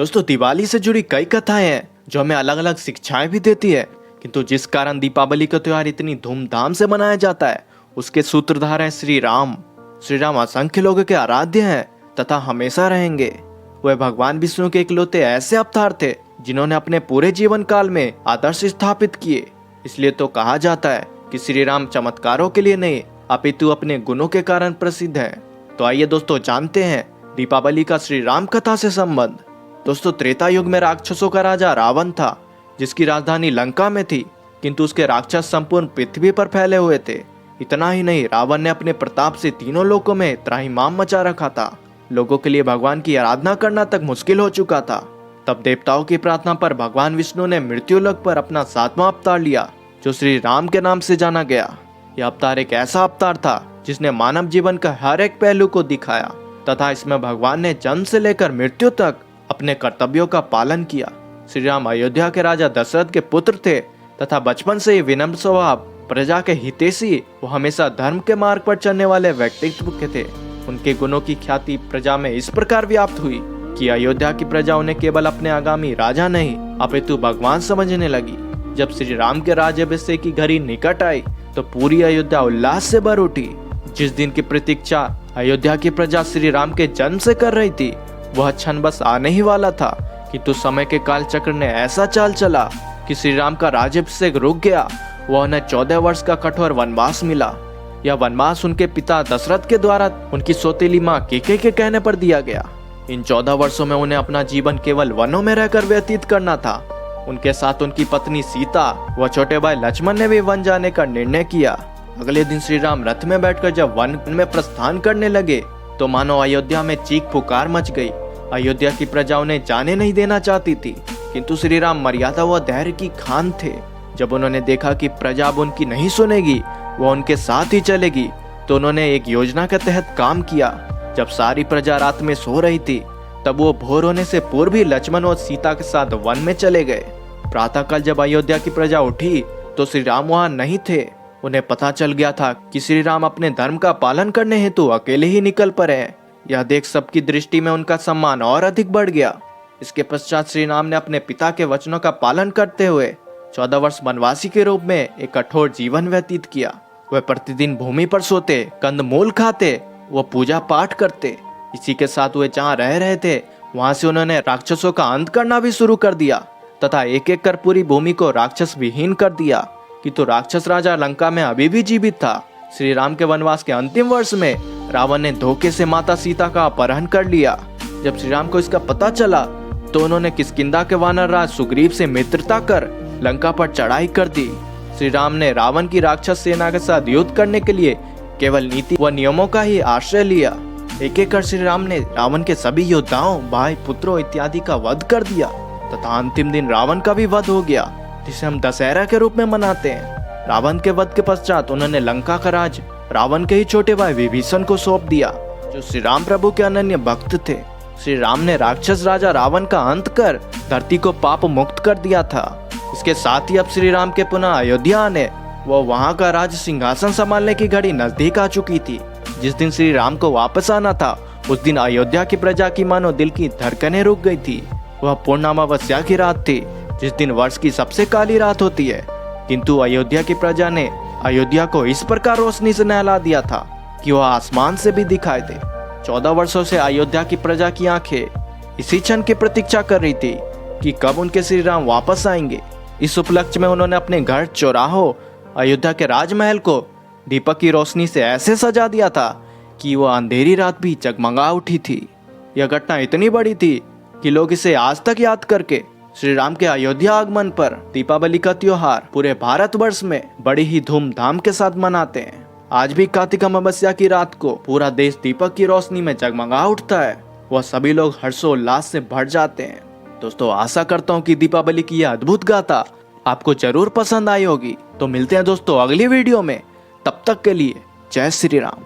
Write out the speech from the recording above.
दोस्तों दिवाली से जुड़ी कई कथाएं हैं जो हमें अलग अलग शिक्षाएं भी देती है, किंतु जिस कारण दीपावली का त्योहार इतनी धूमधाम से मनाया जाता है उसके सूत्रधार हैं श्री राम। श्री राम असंख्य लोगों के आराध्य हैं तथा हमेशा रहेंगे। वह भगवान विष्णु के इकलौते ऐसे अवतार थे जिन्होंने अपने पूरे जीवन काल में आदर्श स्थापित किए। इसलिए तो कहा जाता है कि श्री राम चमत्कारों के लिए नहीं अपितु अपने गुणों के कारण प्रसिद्ध हैं। तो आइए दोस्तों जानते हैं दीपावली का श्री राम कथा से संबंध। दोस्तों त्रेता युग में राक्षसों का राजा रावण था, जिसकी राजधानी लंका में थी, किंतु उसके राक्षस संपूर्ण पृथ्वी पर फैले हुए थे। इतना ही नहीं, रावण ने अपने प्रताप से तीनों लोकों में त्राहिमाम मचा रखा था। लोगों के लिए भगवान की आराधना करना तक मुश्किल हो चुका था। तब देवताओं की प्रार्थना पर भगवान विष्णु ने मृत्युलोक पर अपना 7वां अवतार लिया, जो श्री राम के नाम से जाना गया। यह अवतार एक ऐसा अवतार था जिसने मानव जीवन का हर एक पहलू को दिखाया तथा इसमें भगवान ने जन्म से लेकर मृत्यु तक अपने कर्तव्यों का पालन किया। श्री राम अयोध्या के राजा दशरथ के पुत्र थे तथा बचपन से ही विनम्र स्वभाव, प्रजा के हितैषी, वो हमेशा धर्म के मार्ग पर चलने वाले व्यक्तित्व के थे। उनके गुणों की ख्याति प्रजा में इस प्रकार व्याप्त हुई कि अयोध्या की प्रजा उन्हें केवल अपने आगामी राजा नहीं अपितु भगवान समझने लगी। जब श्री राम के राज्याभिषेक की घड़ी निकट आई तो पूरी अयोध्या उल्लास से भर उठी। जिस दिन की प्रतीक्षा अयोध्या की प्रजा श्री राम के जन्म से कर रही थी वह क्षण बस आने ही वाला था, किंतु समय के काल चक्र ने ऐसा चाल चला कि श्री राम का राज्याभिषेक रुक गया। वह उन्हें 14 वर्ष का कठोर वनवास मिला। यह वनवास उनके पिता दशरथ के द्वारा उनकी सौतेली माँ कैकेयी के कहने पर दिया गया। इन 14 वर्षों में उन्हें अपना जीवन केवल वनों में रहकर व्यतीत करना था। उनके साथ उनकी पत्नी सीता व छोटे भाई लक्ष्मण ने भी वन जाने का निर्णय किया। अगले दिन श्री राम रथ में बैठकर जब वन में प्रस्थान करने लगे तो मानो अयोध्या में चीख पुकार मच गई। अयोध्या की प्रजा उन्हें जाने नहीं देना चाहती थी, किंतु श्री राम मर्यादा व धैर्य की खान थे। जब उन्होंने देखा कि प्रजा अब उनकी नहीं सुनेगी, वह उनके साथ ही चलेगी, तो उन्होंने एक योजना के तहत काम किया। जब सारी प्रजा रात में सो रही थी तब वो भोर होने से पूर्व ही लक्ष्मण और सीता के साथ वन में चले गए। प्रातःकाल जब अयोध्या की प्रजा उठी तो श्री राम वहाँ नहीं थे। उन्हें पता चल गया था कि श्री राम अपने धर्म का पालन करने हेतु अकेले ही निकल पड़े हैं। यह देख सबकी दृष्टि में उनका सम्मान और अधिक बढ़ गया। इसके पश्चात श्री राम ने अपने पिता के वचनों का पालन करते हुए 14 वर्ष वनवासी के रूप में एक कठोर जीवन व्यतीत किया। वह प्रतिदिन भूमि पर सोते, कंदमूल खाते, वह पूजा पाठ करते। इसी के साथ वे जहाँ रह रहे थे वहां से उन्होंने राक्षसों का अंत करना भी शुरू कर दिया तथा एक एक कर पूरी भूमि को राक्षस विहीन कर दिया। किंतु राक्षस राजा लंका में अभी भी जीवित था। श्री राम के वनवास के अंतिम वर्ष में रावण ने धोखे से माता सीता का अपहरण कर लिया। जब श्री राम को इसका पता चला तो उन्होंने किष्किंधा के वानर राज सुग्रीव से मित्रता कर लंका पर चढ़ाई कर दी। श्री राम ने रावण की राक्षस सेना के साथ युद्ध करने के लिए केवल नीति व नियमों का ही आश्रय लिया। एक एक कर श्री राम ने रावण के सभी योद्धाओं, भाई, पुत्रों इत्यादि का वध कर दिया तथा अंतिम दिन रावण का भी वध हो गया, जिसे हम दशहरा के रूप में मनाते हैं। रावण के वध के पश्चात उन्होंने लंका का राज रावण के ही छोटे भाई विभीषण को सौंप दिया, जो श्री राम प्रभु के अनन्य भक्त थे। श्री राम ने राक्षस राजा रावण का अंत कर धरती को पाप मुक्त कर दिया था। इसके साथ ही अब श्री राम के पुनः अयोध्या आने व वहाँ का राज सिंहासन संभालने की घड़ी नजदीक आ चुकी थी। जिस दिन श्री राम को वापस आना था उस दिन अयोध्या की प्रजा की मानो दिल की धड़कनें रुक गई थी। वह पूर्ण अमावस्या की रात थी, जिस दिन वर्ष की सबसे काली रात होती है। किंतु अयोध्या की प्रजा ने अयोध्या को इस प्रकार रोशनी से नहला दिया था कि वह आसमान से भी दिखाई दे। 14 वर्षों से अयोध्या की प्रजा की आंखें इसी क्षण की प्रतीक्षा कर रही थी कि कब उनके श्री राम वापस आएंगे। इस उपलक्ष्य में उन्होंने अपने घर, चौराहों, अयोध्या के राजमहल को दीपक की रोशनी से ऐसे सजा दिया था कि वह अंधेरी रात भी जगमगा उठी थी। यह घटना इतनी बड़ी थी कि लोग इसे आज तक याद करके श्री राम के अयोध्या आगमन पर दीपावली का त्योहार पूरे भारतवर्ष में बड़ी ही धूमधाम के साथ मनाते हैं। आज भी कार्तिक अमावस्या की रात को पूरा देश दीपक की रोशनी में जगमगा उठता है। वह सभी लोग हर्षोल्लास से भर जाते हैं। दोस्तों आशा करता हूँ कि दीपावली की यह अद्भुत गाथा आपको जरूर पसंद आई होगी। तो मिलते हैं दोस्तों अगली वीडियो में। तब तक के लिए जय श्री राम।